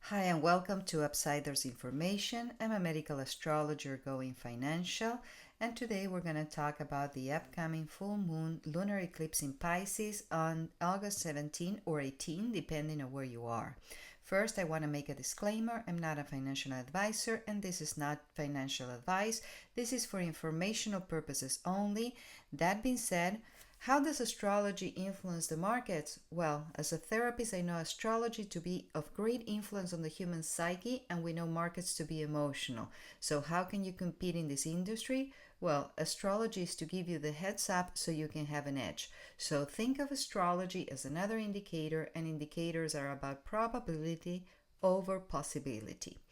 Hi, and welcome to Upsiders Information. I'm a medical astrologer going financial, and today we're going to talk about the upcoming full moon lunar eclipse in Pisces on August 17 or 18, depending on where you are. First, I want to make a disclaimer. I'm not a financial advisor, and this is not financial advice. This is for informational purposes only. That being said, how does astrology influence the markets? Well, as a therapist, I know astrology to be of great influence on the human psyche, and we know markets to be emotional. So, how can you compete in this industry? Well, astrology is to give you the heads up so you can have an edge. So, think of astrology as another indicator, and indicators are about probability over possibility.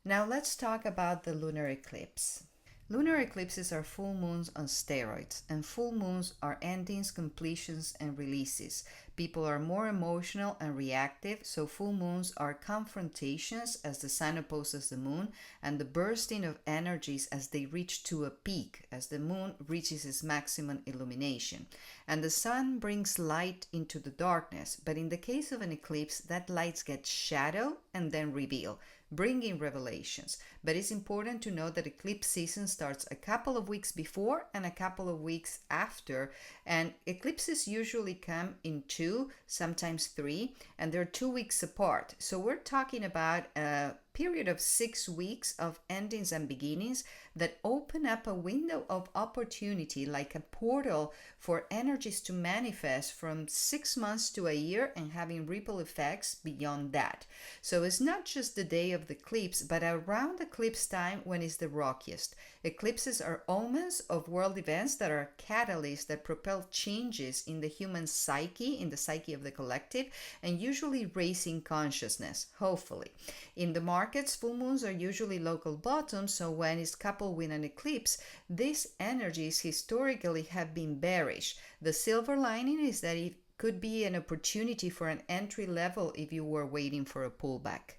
Now, let's talk about the lunar eclipse. Lunar eclipses are full moons on steroids, and full moons are endings, completions, and releases. People are more emotional and reactive, so full moons are confrontations as the sun opposes the moon, and the bursting of energies as they reach to a peak, as the moon reaches its maximum illumination. And the sun brings light into the darkness, but in the case of an eclipse, that light gets shadow and then reveal, bringing revelations. But it's important to note that eclipse season starts a couple of weeks before and a couple of weeks after, and eclipses usually come in two, sometimes three, and they're 2 weeks apart. So we're talking about a period of 6 weeks of endings and beginnings that open up a window of opportunity, like a portal for energies to manifest from 6 months to a year and having ripple effects beyond that. So it's not just the day of the eclipse, but around eclipse time when it's the rockiest. Eclipses are omens of world events that are catalysts that propel changes in the human psyche, in the psyche of the collective, and usually raising consciousness, hopefully. In the markets, full moons are usually local bottoms, so when it's coupled with an eclipse, these energies historically have been bearish. The silver lining is that it could be an opportunity for an entry level if you were waiting for a pullback.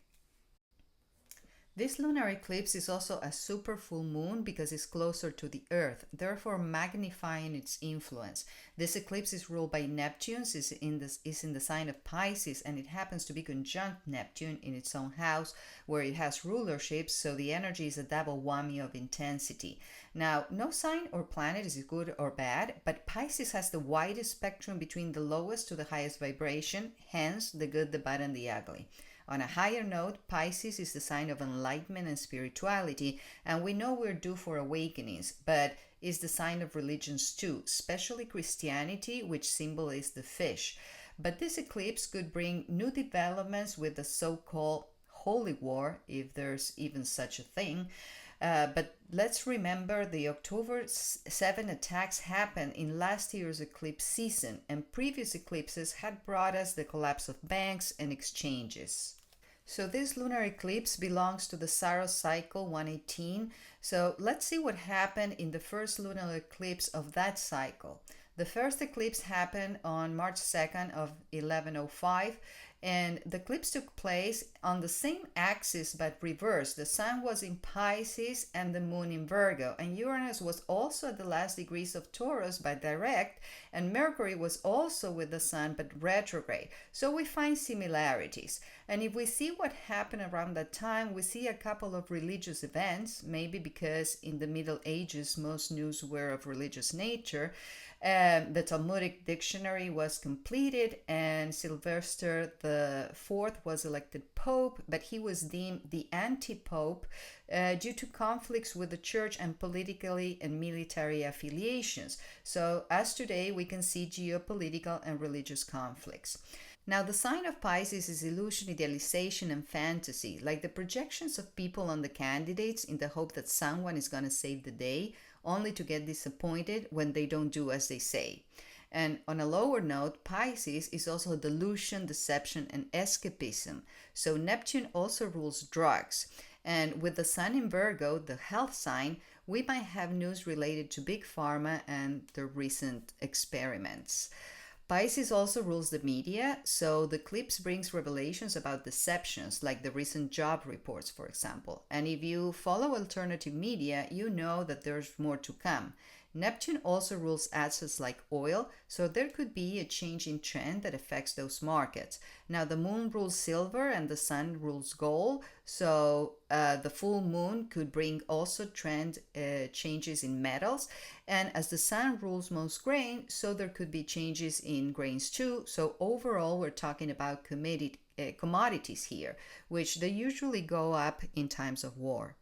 This lunar eclipse is also a super full moon because it's closer to the Earth, therefore magnifying its influence. This eclipse is ruled by Neptune, is in the sign of Pisces, and it happens to be conjunct Neptune in its own house where it has rulership, so the energy is a double whammy of intensity. Now, no sign or planet is good or bad, but Pisces has the widest spectrum between the lowest to the highest vibration, hence the good, the bad, and the ugly. On a higher note, Pisces is the sign of enlightenment and spirituality, and we know we're due for awakenings, but is the sign of religions too, especially Christianity, which symbol is the fish. But this eclipse could bring new developments with the so-called holy war, if there's even such a thing. But let's remember the October 7 attacks happened in last year's eclipse season, and previous eclipses had brought us the collapse of banks and exchanges. So this lunar eclipse belongs to the Saros cycle 118. So let's see what happened in the first lunar eclipse of that cycle. The first eclipse happened on March 2nd of 1105, and the eclipse took place on the same axis but reversed. The sun was in Pisces and the moon in Virgo, and Uranus was also at the last degrees of Taurus but direct, and Mercury was also with the sun but retrograde. So we find similarities. And if we see what happened around that time, we see a couple of religious events, maybe because in the Middle Ages most news were of religious nature. The Talmudic dictionary was completed, and Sylvester the Fourth was elected pope, but he was deemed the anti-pope due to conflicts with the church and politically and military affiliations. So, as today, we can see geopolitical and religious conflicts. Now, the sign of Pisces is illusion, idealization, and fantasy, like the projections of people on the candidates in the hope that someone is going to save the day, only to get disappointed when they don't do as they say. And on a lower note, Pisces is also delusion, deception, and escapism. So Neptune also rules drugs. And with the sun in Virgo, the health sign, we might have news related to big pharma and the recent experiments. Pisces also rules the media, so the eclipse brings revelations about deceptions, like the recent job reports, for example. And if you follow alternative media, you know that there's more to come. Neptune also rules assets like oil, so there could be a change in trend that affects those markets. Now, the moon rules silver and the sun rules gold, so the full moon could bring also trend changes in metals. And as the sun rules most grain, so there could be changes in grains too. So, overall, we're talking about commodities here, which they usually go up in times of war.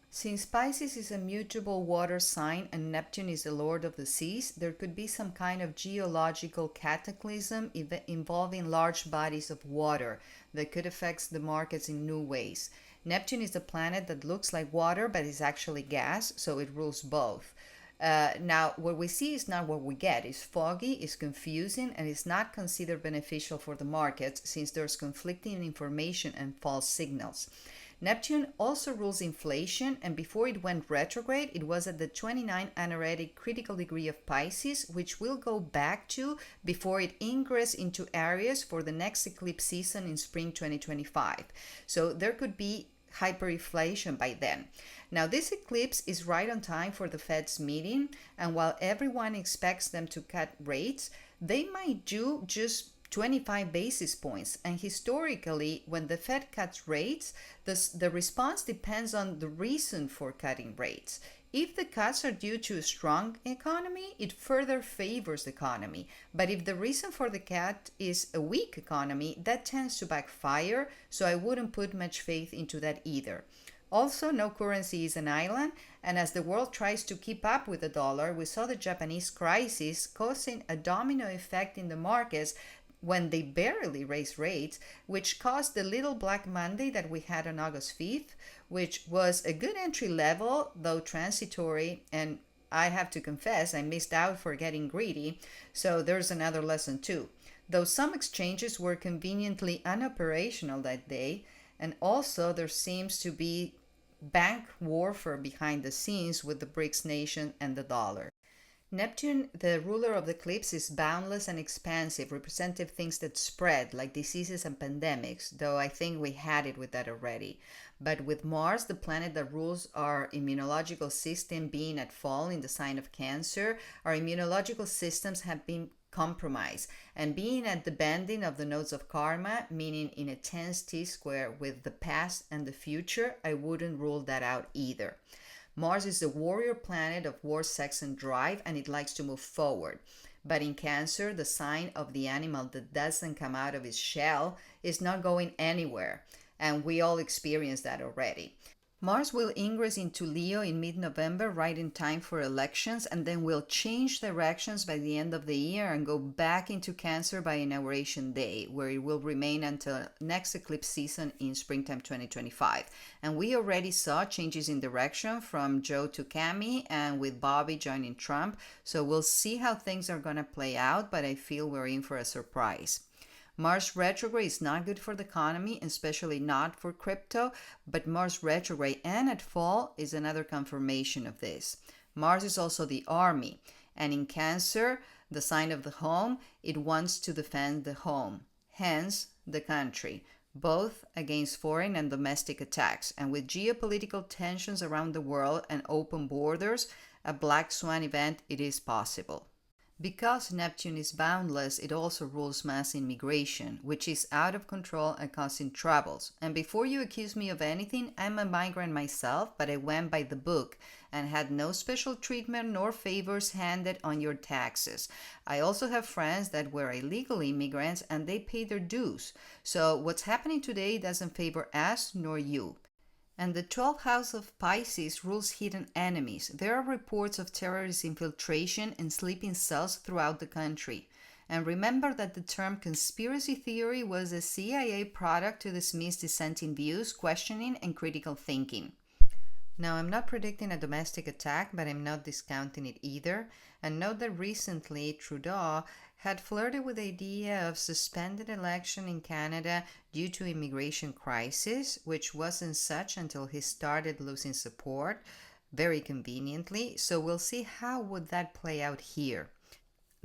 Since Pisces is a mutable water sign and Neptune is the lord of the seas, there could be some kind of geological cataclysm involving large bodies of water that could affect the markets in new ways. Neptune is a planet that looks like water but is actually gas, so it rules both. Now, what we see is not what we get. It's foggy, it's confusing, and it's not considered beneficial for the markets since there's conflicting information and false signals. Neptune also rules inflation, and before it went retrograde, it was at the 29 anaretic critical degree of Pisces, which we'll go back to before it ingress into Aries for the next eclipse season in spring 2025. So there could be hyperinflation by then. Now, this eclipse is right on time for the Fed's meeting, and while everyone expects them to cut rates, they might do just 25 basis points. And historically, when the Fed cuts rates, the response depends on the reason for cutting rates. If the cuts are due to a strong economy, it further favors the economy. But if the reason for the cut is a weak economy, that tends to backfire, so I wouldn't put much faith into that either. Also, no currency is an island, and as the world tries to keep up with the dollar, we saw the Japanese crisis causing a domino effect in the markets when they barely raised rates, which caused the little Black Monday that we had on August 5th, which was a good entry level, though transitory, and I have to confess I missed out for getting greedy, so there's another lesson too. Though some exchanges were conveniently unoperational that day, and also there seems to be bank warfare behind the scenes with the BRICS nation and the dollar. Neptune, the ruler of the eclipse, is boundless and expansive, representing things that spread, like diseases and pandemics, though I think we had it with that already. But with Mars, the planet that rules our immunological system, being at fall in the sign of Cancer, our immunological systems have been compromised. And being at the bending of the nodes of karma, meaning in a tense T-square with the past and the future, I wouldn't rule that out either. Mars is the warrior planet of war, sex, and drive, and it likes to move forward. But in Cancer, the sign of the animal that doesn't come out of its shell is not going anywhere, and we all experienced that already. Mars will ingress into Leo in mid-November, right in time for elections, and then will change directions by the end of the year and go back into Cancer by Inauguration Day, where it will remain until next eclipse season in springtime 2025. And we already saw changes in direction from Joe to Cami and with Bobby joining Trump, so we'll see how things are going to play out, but I feel we're in for a surprise. Mars retrograde is not good for the economy, especially not for crypto, but Mars retrograde and at fall is another confirmation of this. Mars is also the army, and in Cancer, the sign of the home, it wants to defend the home, hence the country, both against foreign and domestic attacks. And with geopolitical tensions around the world and open borders, a black swan event, it is possible. Because Neptune is boundless, it also rules mass immigration, which is out of control and causing troubles. And before you accuse me of anything, I'm a migrant myself, but I went by the book and had no special treatment nor favors handed on your taxes. I also have friends that were illegal immigrants and they paid their dues. So what's happening today doesn't favor us nor you. And the 12th house of Pisces rules hidden enemies. There are reports of terrorist infiltration and sleeping cells throughout the country. And remember that the term conspiracy theory was a CIA product to dismiss dissenting views, questioning, and critical thinking. Now, I'm not predicting a domestic attack, but I'm not discounting it either. And note that recently Trudeau had flirted with the idea of suspended election in Canada due to immigration crisis, which wasn't such until he started losing support, very conveniently. So we'll see how would that play out here.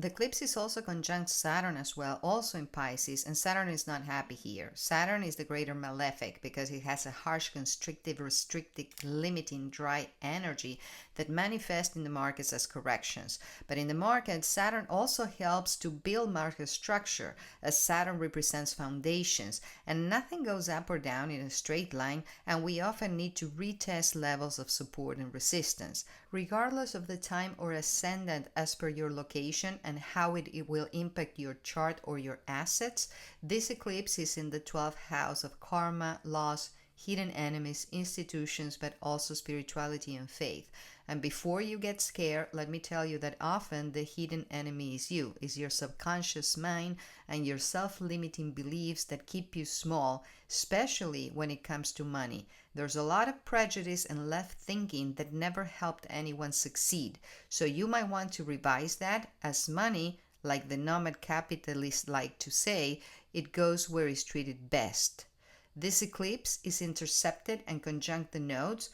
The eclipse is also conjunct Saturn as well, also in Pisces, and Saturn is not happy here. Saturn is the greater malefic because it has a harsh, constrictive, restrictive, limiting, dry energy that manifests in the markets as corrections. But in the market, Saturn also helps to build market structure, as Saturn represents foundations, and nothing goes up or down in a straight line, and we often need to retest levels of support and resistance, regardless of the time or ascendant as per your location and how it will impact your chart or your assets. This eclipse is in the 12th house of karma, loss, hidden enemies, institutions, but also spirituality and faith. And before you get scared, let me tell you that often the hidden enemy is you, is your subconscious mind and your self-limiting beliefs that keep you small, especially when it comes to money. There's a lot of prejudice and left thinking that never helped anyone succeed. So you might want to revise that, as money, like the nomad capitalists like to say, it goes where it's treated best. This eclipse is intercepted and conjunct the nodes.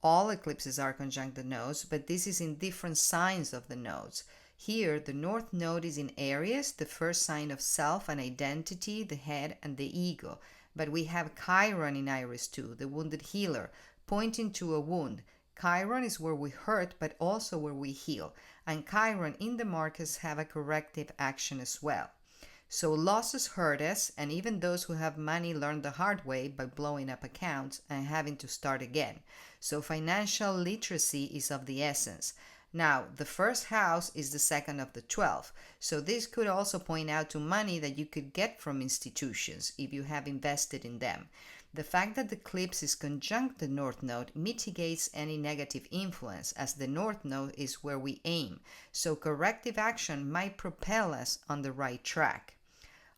All eclipses are conjunct the nodes, but this is in different signs of the nodes. Here, the North Node is in Aries, the first sign of self and identity, the head and the ego. But we have Chiron in Aries too, the wounded healer, pointing to a wound. Chiron is where we hurt, but also where we heal. And Chiron in the markets have a corrective action as well. So losses hurt us, and even those who have money learn the hard way by blowing up accounts and having to start again. So financial literacy is of the essence. Now, the first house is the second of the 12. So this could also point out to money that you could get from institutions if you have invested in them. The fact that the eclipse is conjunct the North Node mitigates any negative influence, as the North Node is where we aim. So corrective action might propel us on the right track.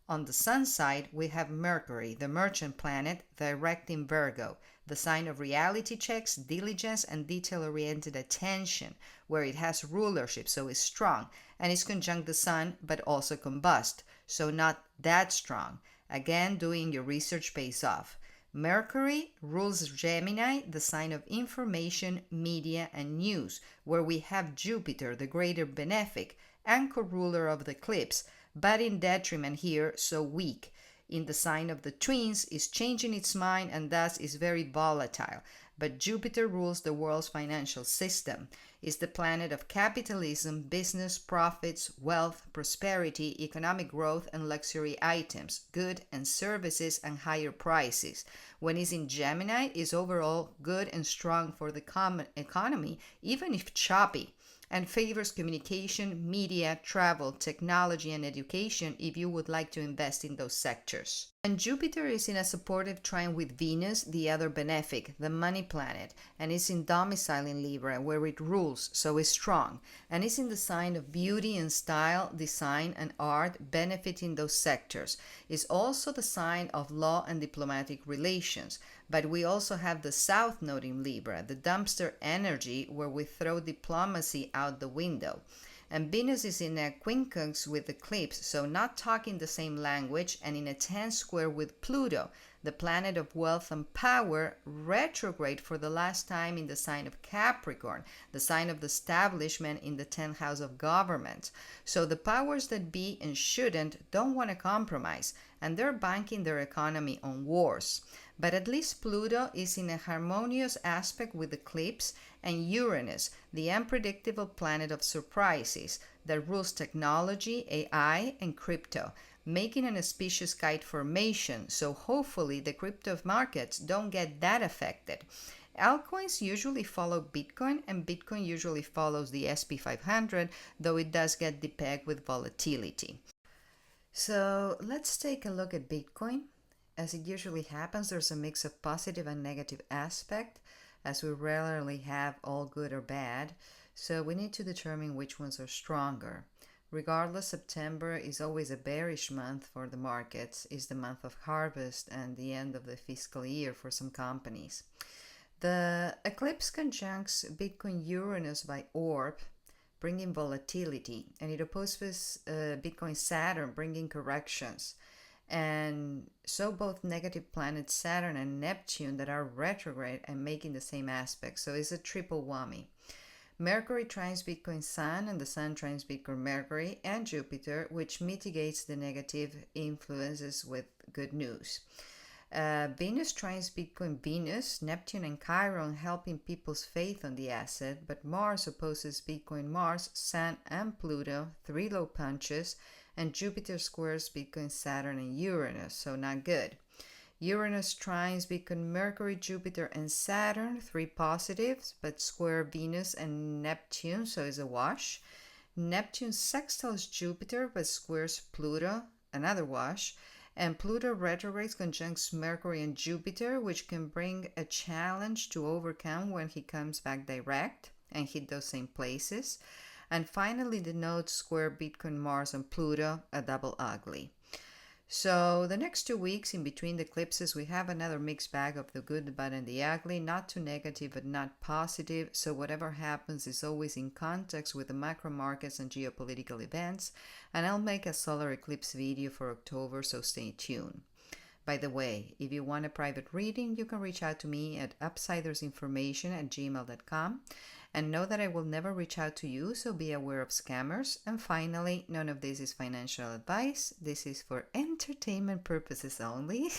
On the sun side, we have Mercury, the merchant planet, direct in Virgo, the sign of reality checks, diligence, and detail-oriented attention, where it has rulership, so it's strong, and is conjunct the sun, but also combust, so not that strong. Again, doing your research pays off. Mercury rules Gemini, the sign of information, media, and news, where we have Jupiter, the greater benefic, anchor ruler of the eclipse, but in detriment here, so weak. In the sign of the twins, is changing its mind and thus is very volatile. But Jupiter rules the world's financial system, is the planet of capitalism, business, profits, wealth, prosperity, economic growth, and luxury items, good and services, and higher prices. When it's in Gemini, is overall good and strong for the common economy, even if choppy, and favors communication, media, travel, technology, and education if you would like to invest in those sectors. And Jupiter is in a supportive trine with Venus, the other benefic, the money planet, and is in domicile in Libra, where it rules, so is strong, and is in the sign of beauty and style, design, and art, benefiting those sectors. Is also the sign of law and diplomatic relations. But we also have the South Node in Libra, the dumpster energy, where we throw diplomacy out the window. And Venus is in a quincunx with eclipse, so not talking the same language, and in a 10 square with Pluto, the planet of wealth and power, retrograde for the last time in the sign of Capricorn, the sign of the establishment in the 10th house of government. So the powers that be and shouldn't don't want to compromise, and they're banking their economy on wars. But at least Pluto is in a harmonious aspect with eclipse, and Uranus, the unpredictable planet of surprises that rules technology, AI, and crypto, making an auspicious kite formation, so hopefully the crypto markets don't get that affected. Altcoins usually follow Bitcoin, and Bitcoin usually follows the SP 500, though it does get depegged with volatility. So let's take a look at Bitcoin. As it usually happens, there's a mix of positive and negative aspect, as we rarely have all good or bad, so we need to determine which ones are stronger. Regardless, September is always a bearish month for the markets. It's the month of harvest and the end of the fiscal year for some companies. The eclipse conjuncts Bitcoin Uranus by orb, bringing volatility, and it opposes Bitcoin Saturn, bringing corrections. And so both negative planets Saturn and Neptune that are retrograde and making the same aspect. So it's a triple whammy. Mercury trines Bitcoin Sun, and the Sun trines Bitcoin Mercury and Jupiter, which mitigates the negative influences with good news. Venus trines Bitcoin Venus, Neptune and Chiron helping people's faith on the asset, but Mars opposes Bitcoin Mars, Sun and Pluto, 3 low punches, and Jupiter squares Bitcoin Saturn and Uranus, so not good. Uranus trines Bitcoin Mercury, Jupiter, and Saturn, 3 positives, but square Venus and Neptune, so it's a wash. Neptune sextiles Jupiter, but squares Pluto, another wash. And Pluto retrogrades conjuncts Mercury and Jupiter, which can bring a challenge to overcome when he comes back direct and hit those same places. And finally, the nodes square Bitcoin Mars and Pluto, a double ugly. So the next 2 weeks in between the eclipses, we have another mixed bag of the good, the bad, and the ugly. Not too negative, but not positive. So whatever happens is always in context with the macro markets and geopolitical events. And I'll make a solar eclipse video for October, so stay tuned. By the way, if you want a private reading, you can reach out to me at upsidersinformation@gmail.com. And know that I will never reach out to you, so be aware of scammers. And finally, none of this is financial advice. This is for entertainment purposes only.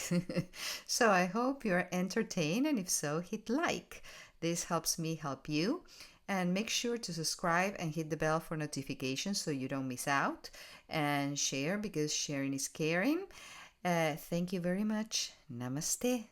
So I hope you're entertained, and if so, hit like. This helps me help you. And make sure to subscribe and hit the bell for notifications so you don't miss out. And share, because sharing is caring. Thank you very much. Namaste.